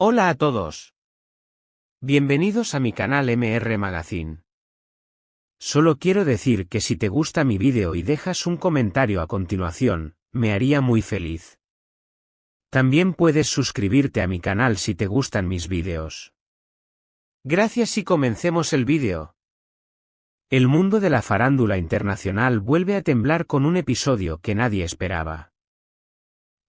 Hola a todos. Bienvenidos a mi canal MR Magazine. Solo quiero decir que si te gusta mi vídeo y dejas un comentario a continuación, me haría muy feliz. También puedes suscribirte a mi canal si te gustan mis vídeos. Gracias y comencemos el vídeo. El mundo de la farándula internacional vuelve a temblar con un episodio que nadie esperaba.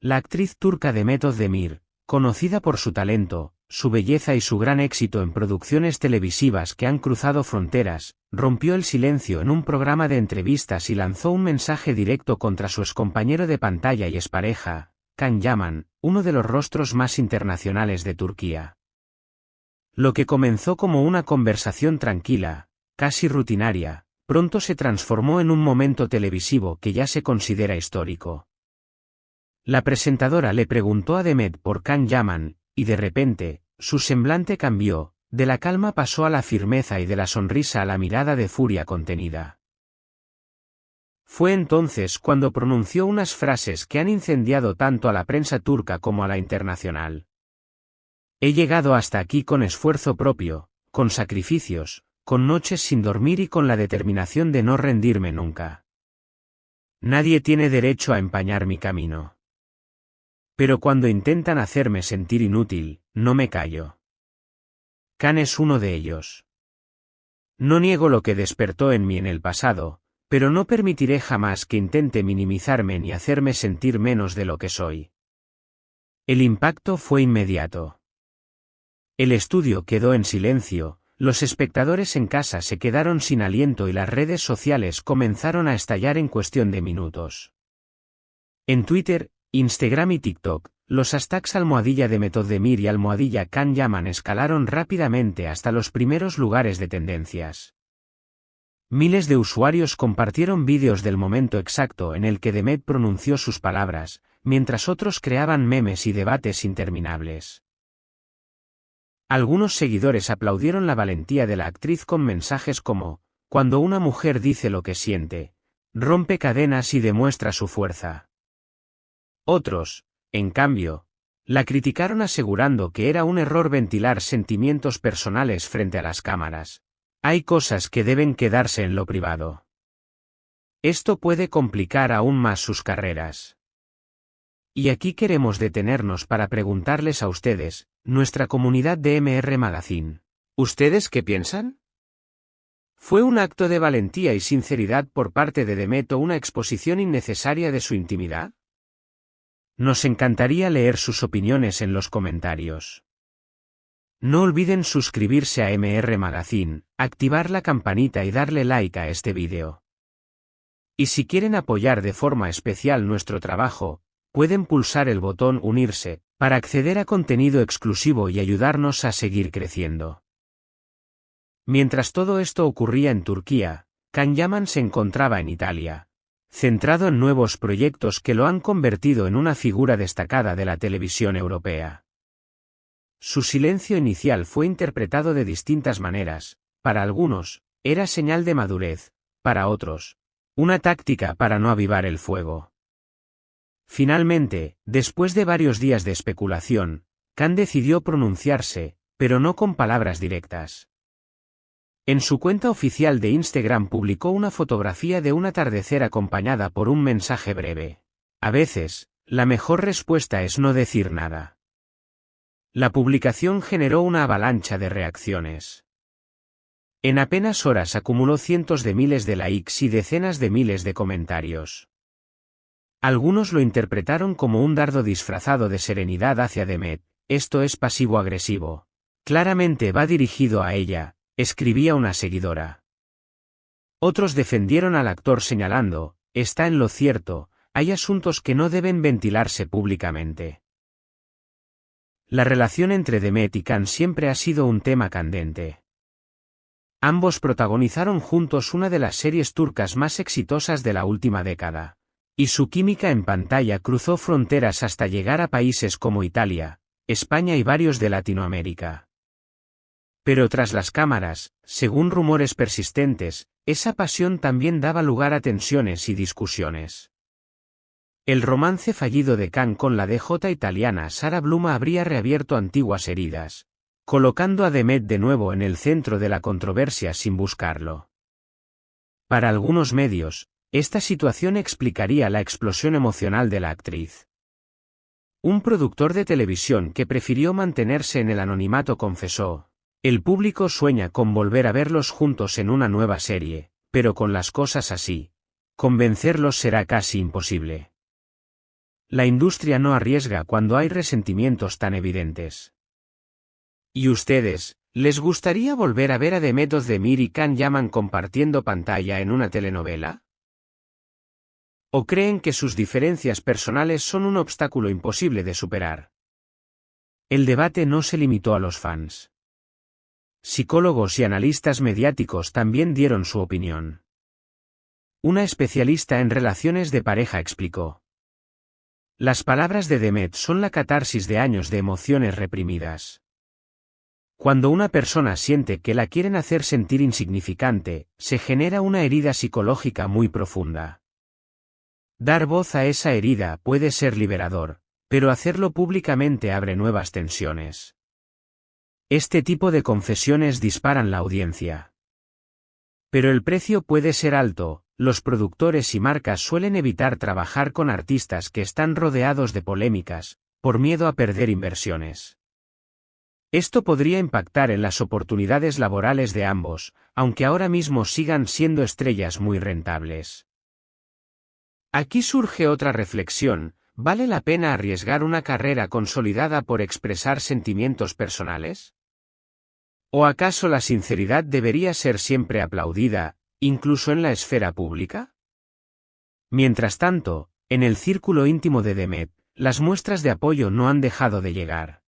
La actriz turca Demet Özdemir, conocida por su talento, su belleza y su gran éxito en producciones televisivas que han cruzado fronteras, rompió el silencio en un programa de entrevistas y lanzó un mensaje directo contra su excompañero de pantalla y expareja, Can Yaman, uno de los rostros más internacionales de Turquía. Lo que comenzó como una conversación tranquila, casi rutinaria, pronto se transformó en un momento televisivo que ya se considera histórico. La presentadora le preguntó a Demet por Can Yaman, y de repente, su semblante cambió, de la calma pasó a la firmeza y de la sonrisa a la mirada de furia contenida. Fue entonces cuando pronunció unas frases que han incendiado tanto a la prensa turca como a la internacional. He llegado hasta aquí con esfuerzo propio, con sacrificios, con noches sin dormir y con la determinación de no rendirme nunca. Nadie tiene derecho a empañar mi camino. Pero cuando intentan hacerme sentir inútil, no me callo. Can es uno de ellos. No niego lo que despertó en mí en el pasado, pero no permitiré jamás que intente minimizarme ni hacerme sentir menos de lo que soy. El impacto fue inmediato. El estudio quedó en silencio, los espectadores en casa se quedaron sin aliento y las redes sociales comenzaron a estallar en cuestión de minutos. En Twitter, Instagram y TikTok, los hashtags #Demet Özdemir y #Can Yaman escalaron rápidamente hasta los primeros lugares de tendencias. Miles de usuarios compartieron vídeos del momento exacto en el que Demet pronunció sus palabras, mientras otros creaban memes y debates interminables. Algunos seguidores aplaudieron la valentía de la actriz con mensajes como: cuando una mujer dice lo que siente, rompe cadenas y demuestra su fuerza. Otros, en cambio, la criticaron asegurando que era un error ventilar sentimientos personales frente a las cámaras. Hay cosas que deben quedarse en lo privado. Esto puede complicar aún más sus carreras. Y aquí queremos detenernos para preguntarles a ustedes, nuestra comunidad de MR Magazine. ¿Ustedes qué piensan? ¿Fue un acto de valentía y sinceridad por parte de Demet o una exposición innecesaria de su intimidad? Nos encantaría leer sus opiniones en los comentarios. No olviden suscribirse a MR Magazine, activar la campanita y darle like a este vídeo. Y si quieren apoyar de forma especial nuestro trabajo, pueden pulsar el botón Unirse, para acceder a contenido exclusivo y ayudarnos a seguir creciendo. Mientras todo esto ocurría en Turquía, Can Yaman se encontraba en Italia, centrado en nuevos proyectos que lo han convertido en una figura destacada de la televisión europea. Su silencio inicial fue interpretado de distintas maneras, para algunos, era señal de madurez, para otros, una táctica para no avivar el fuego. Finalmente, después de varios días de especulación, Can decidió pronunciarse, pero no con palabras directas. En su cuenta oficial de Instagram publicó una fotografía de un atardecer acompañada por un mensaje breve. A veces, la mejor respuesta es no decir nada. La publicación generó una avalancha de reacciones. En apenas horas acumuló cientos de miles de likes y decenas de miles de comentarios. Algunos lo interpretaron como un dardo disfrazado de serenidad hacia Demet. Esto es pasivo-agresivo. Claramente va dirigido a ella, escribía una seguidora. Otros defendieron al actor señalando: está en lo cierto, hay asuntos que no deben ventilarse públicamente. La relación entre Demet y Can siempre ha sido un tema candente. Ambos protagonizaron juntos una de las series turcas más exitosas de la última década. Y su química en pantalla cruzó fronteras hasta llegar a países como Italia, España y varios de Latinoamérica. Pero tras las cámaras, según rumores persistentes, esa pasión también daba lugar a tensiones y discusiones. El romance fallido de Khan con la DJ italiana Sara Bluma habría reabierto antiguas heridas, colocando a Demet de nuevo en el centro de la controversia sin buscarlo. Para algunos medios, esta situación explicaría la explosión emocional de la actriz. Un productor de televisión que prefirió mantenerse en el anonimato confesó: "El público sueña con volver a verlos juntos en una nueva serie, pero con las cosas así, convencerlos será casi imposible". La industria no arriesga cuando hay resentimientos tan evidentes. ¿Y ustedes, les gustaría volver a ver a Demet Özdemir y Can Yaman compartiendo pantalla en una telenovela? ¿O creen que sus diferencias personales son un obstáculo imposible de superar? El debate no se limitó a los fans. Psicólogos y analistas mediáticos también dieron su opinión. Una especialista en relaciones de pareja explicó: "Las palabras de Demet son la catarsis de años de emociones reprimidas. Cuando una persona siente que la quieren hacer sentir insignificante, se genera una herida psicológica muy profunda. Dar voz a esa herida puede ser liberador, pero hacerlo públicamente abre nuevas tensiones. Este tipo de confesiones disparan la audiencia. Pero el precio puede ser alto. Los productores y marcas suelen evitar trabajar con artistas que están rodeados de polémicas, por miedo a perder inversiones. Esto podría impactar en las oportunidades laborales de ambos, aunque ahora mismo sigan siendo estrellas muy rentables". Aquí surge otra reflexión: ¿vale la pena arriesgar una carrera consolidada por expresar sentimientos personales? ¿O acaso la sinceridad debería ser siempre aplaudida, incluso en la esfera pública? Mientras tanto, en el círculo íntimo de Demet, las muestras de apoyo no han dejado de llegar.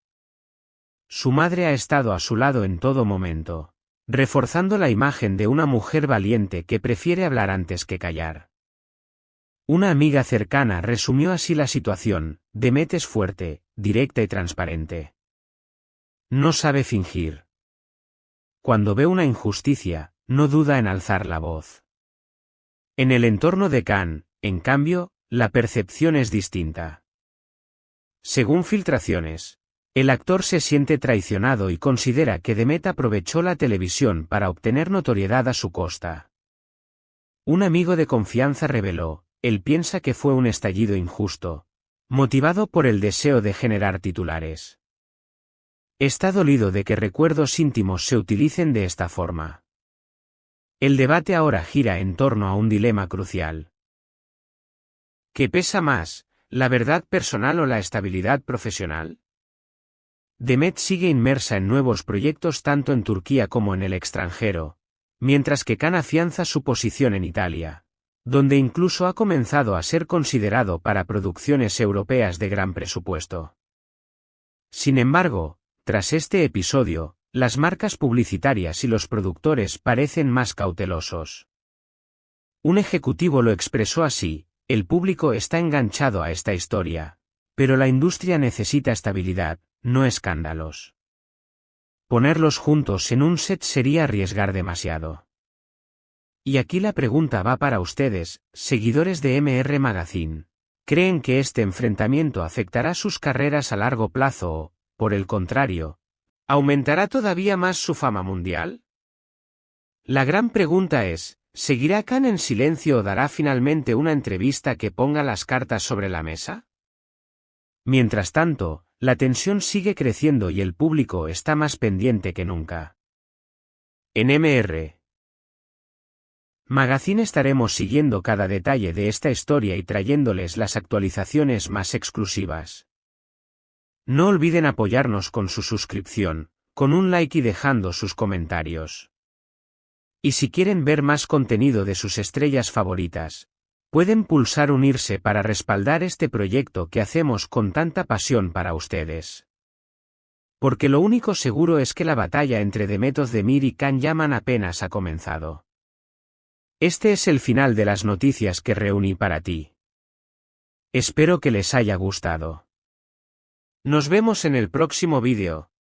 Su madre ha estado a su lado en todo momento, reforzando la imagen de una mujer valiente que prefiere hablar antes que callar. Una amiga cercana resumió así la situación: "Demet es fuerte, directa y transparente. No sabe fingir. Cuando ve una injusticia, no duda en alzar la voz". En el entorno de Can, en cambio, la percepción es distinta. Según filtraciones, el actor se siente traicionado y considera que Demet aprovechó la televisión para obtener notoriedad a su costa. Un amigo de confianza reveló: él piensa que fue un estallido injusto, motivado por el deseo de generar titulares. Está dolido de que recuerdos íntimos se utilicen de esta forma. El debate ahora gira en torno a un dilema crucial. ¿Qué pesa más, la verdad personal o la estabilidad profesional? Demet sigue inmersa en nuevos proyectos tanto en Turquía como en el extranjero, mientras que Can afianza su posición en Italia, donde incluso ha comenzado a ser considerado para producciones europeas de gran presupuesto. Sin embargo, tras este episodio, las marcas publicitarias y los productores parecen más cautelosos. Un ejecutivo lo expresó así: "El público está enganchado a esta historia, pero la industria necesita estabilidad, no escándalos. Ponerlos juntos en un set sería arriesgar demasiado". Y aquí la pregunta va para ustedes, seguidores de MR Magazine. ¿Creen que este enfrentamiento afectará sus carreras a largo plazo o, por el contrario, aumentará todavía más su fama mundial? La gran pregunta es: ¿seguirá Can en silencio o dará finalmente una entrevista que ponga las cartas sobre la mesa? Mientras tanto, la tensión sigue creciendo y el público está más pendiente que nunca. En MR Magazine estaremos siguiendo cada detalle de esta historia y trayéndoles las actualizaciones más exclusivas. No olviden apoyarnos con su suscripción, con un like y dejando sus comentarios. Y si quieren ver más contenido de sus estrellas favoritas, pueden pulsar unirse para respaldar este proyecto que hacemos con tanta pasión para ustedes. Porque lo único seguro es que la batalla entre Demet Özdemir y Can Yaman apenas ha comenzado. Este es el final de las noticias que reuní para ti. Espero que les haya gustado. Nos vemos en el próximo vídeo.